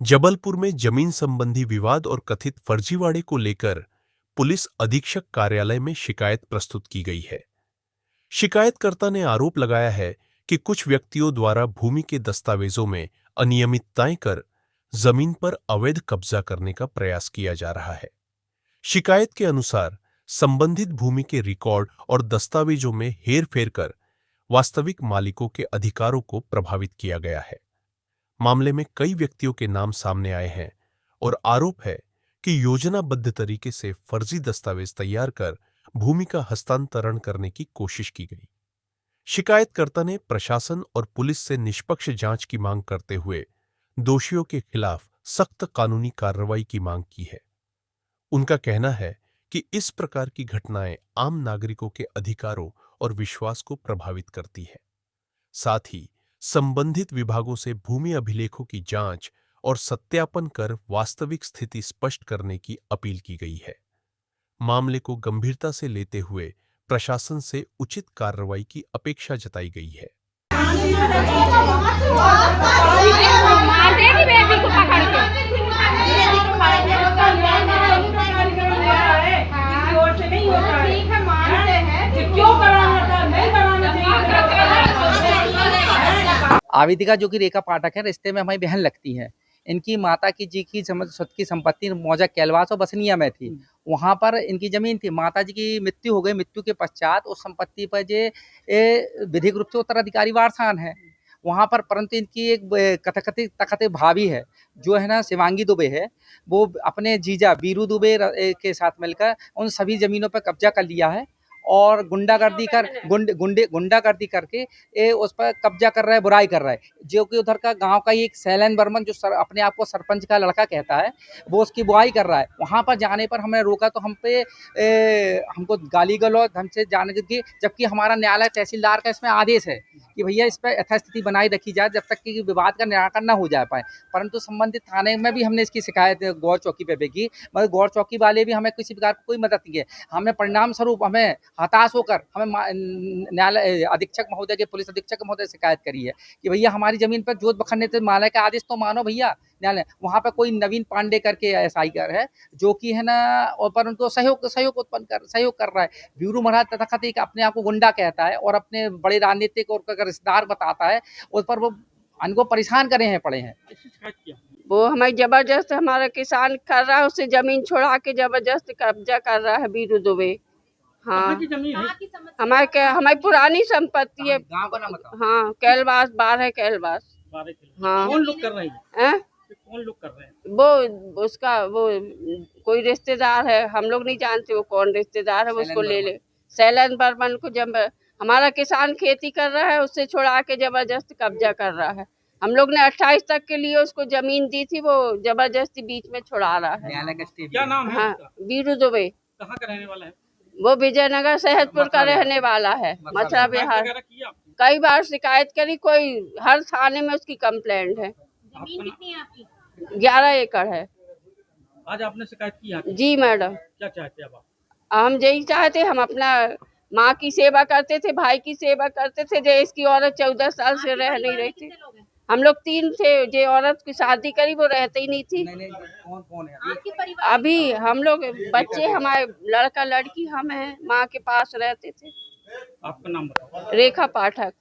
जबलपुर में जमीन संबंधी विवाद और कथित फर्जीवाड़े को लेकर पुलिस अधीक्षक कार्यालय में शिकायत प्रस्तुत की गई है। शिकायतकर्ता ने आरोप लगाया है कि कुछ व्यक्तियों द्वारा भूमि के दस्तावेजों में अनियमितताएं कर जमीन पर अवैध कब्जा करने का प्रयास किया जा रहा है। शिकायत के अनुसार संबंधित भूमि के रिकॉर्ड और दस्तावेजों में हेरफेर कर वास्तविक मालिकों के अधिकारों को प्रभावित किया गया है। मामले में कई व्यक्तियों के नाम सामने आए हैं और आरोप है कि योजनाबद्ध तरीके से फर्जी दस्तावेज तैयार कर भूमि का हस्तांतरण करने की कोशिश की गई। शिकायतकर्ता ने प्रशासन और पुलिस से निष्पक्ष जांच की मांग करते हुए दोषियों के खिलाफ सख्त कानूनी कार्रवाई की मांग की है। उनका कहना है कि इस प्रकार की घटनाएं आम नागरिकों के अधिकारों और विश्वास को प्रभावित करती है। साथ ही संबंधित विभागों से भूमि अभिलेखों की जांच और सत्यापन कर वास्तविक स्थिति स्पष्ट करने की अपील की गई है। मामले को गंभीरता से लेते हुए प्रशासन से उचित कार्रवाई की अपेक्षा जताई गई है। आवेदिका जो कि रेखा पाठक है, रिश्ते में हमारी बहन लगती है। इनकी माता की जी की स्वत की संपत्ति मौजा कैलवास और बसनिया में थी। वहाँ पर इनकी जमीन थी। माता जी की मृत्यु हो गई। मृत्यु के पश्चात उस संपत्ति पर जे विधिक रूप से उत्तराधिकारी वारसान है वहाँ पर, परंतु इनकी एक कथित भाभी है जो है ना शिवांगी दुबे है, वो अपने जीजा बीरू दुबे के साथ मिलकर उन सभी जमीनों पर कब्जा कर लिया है और गुंडागर्दी करके उस पर कब्जा कर रहा है, बुराई कर रहा है। जो कि उधर का गांव का एक सैलन बर्मन जो अपने आप को सरपंच का लड़का कहता है, वो उसकी बुराई कर रहा है। वहां पर जाने पर हमने रोका तो हम पे हमको गाली गलौज ढंग से जाने दी, जबकि हमारा न्यायालय तहसीलदार का इसमें आदेश है कि भैया इस पर यथास्थिति बनाई रखी जाए जब तक कि विवाद का निराकरण न हो जा पाए। परंतु संबंधित थाने में भी हमने इसकी शिकायत गौर चौकी पे की, मगर गौर चौकी वाले भी हमें किसी प्रकार कोई मदद नहीं है। हमें परिणाम स्वरूप हमें हताश होकर हमें न्यायालय अधीक्षक महोदय के पुलिस अधीक्षक महोदय शिकायत करी है कि भैया हमारी जमीन पर जोत बखरने से न्यायालय का आदेश तो मानो भैया। न्यायालय वहाँ पर कोई नवीन पांडे करके एसआई है जो कि है ना, और परंतु सहयोग कर रहा है। ब्यूरो महाराज तथाकथित अपने आप को गुंडा कहता है और अपने बड़े राजनीतिक और रिश्तेदार बताता है, उस पर वो हमको परेशान करे हैं पड़े हैं। वो हमें जबरदस्त हमारा किसान कर रहा है, उससे जमीन छोड़ा के जबरदस्त कब्जा कर रहा है बीरू दुबे। हाँ, हमारी पुरानी संपत्ति है। हाँ, कैलवास 12 कैलवास। हाँ, कौन लोग कर रहे हैं? कौन लोग कर रहे हैं? वो उसका वो कोई रिश्तेदार है, हम लोग नहीं जानते वो कौन रिश्तेदार है, उसको ले ले। सैलन बर्मन को जब हमारा किसान खेती कर रहा है उससे छोड़ा के जबरदस्त कब्जा कर रहा है। हम लोग ने 28 तक के लिए उसको जमीन दी थी, वो जबरदस्ती बीच में छुड़ा रहा है। क्या नाम है? हाँ, बीरू दुबे। कहाँ का रहने वाला है? वो विजयनगर शहदपुर का रहने वाला है, मथुरा बिहार। कई बार शिकायत करी, कोई हर थाने में उसकी कंप्लेंट है। जमीन कितनी है आपकी? 11 एकड़ है। आज आपने शिकायत की है? जी मैडम। क्या चाहते हैं आप? हम यही चाहते, हम अपना माँ की सेवा करते थे, भाई की सेवा करते थे। देश की औरत 14 साल से रह नहीं रही थी। हम लोग 3 थे। जो औरत की शादी करी वो रहती ही नहीं थी। कौन है? अभी हम लोग बच्चे, हमारे लड़का लड़की हम हैं, माँ के पास रहते थे। आपका नाम बताओ। रेखा पाठक।